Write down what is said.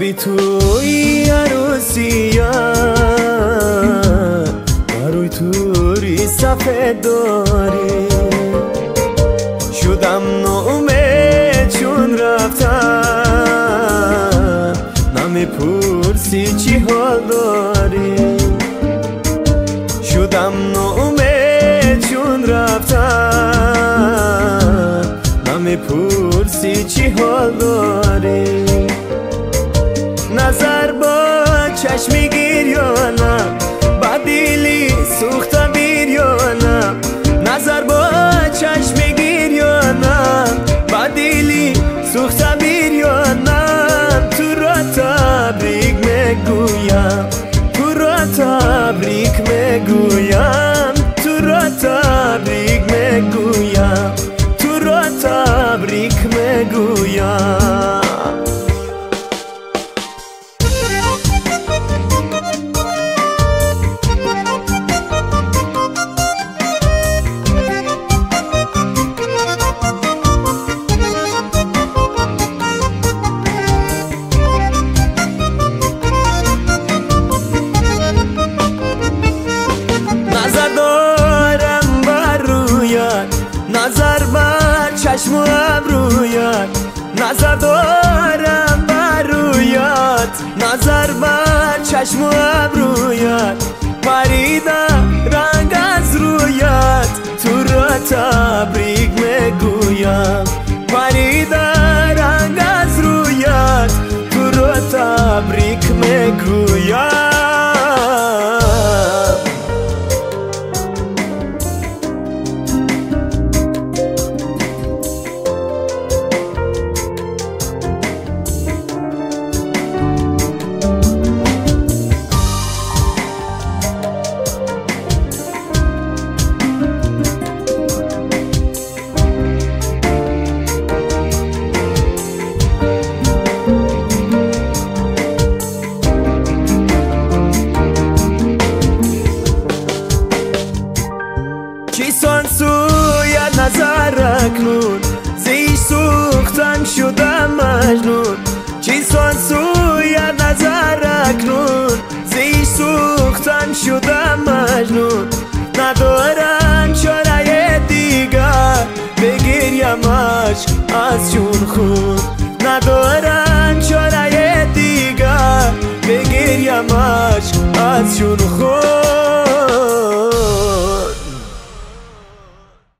بی توی عروسیان بروی توری سفید داری شدم نامه چون رفتم نمیپرسی چی حال داری شدم نامه چون رفتم نمیپرسی چی حال داری نظر با چشمی گیر یا نه با دیلی سوخته بیر یا نه نظر با چشمی گیر یا نه با دیلی سوخته بیر یا نه تو را تبریک میگویم تو را تبریک میگویم تو را تبریک میگویم تو را تبریک میگویم نظر بر چشم و ابرویت نظر دارم بر رویت نظر بر چشم و ابرویت پریده رنگ از رویت تو را تبریک میگویم پریده رنگ از رویت تو را تبریک میگویم چیسان سویت نظر اکنون زیش سوختن شدم مجنون چیسان سویت نظر اکنون زیش سوختن شدم مجنون ندارن چاره دیگر بگیریمش از جون خون ندارن چاره دیگر بگیریمش از جون خون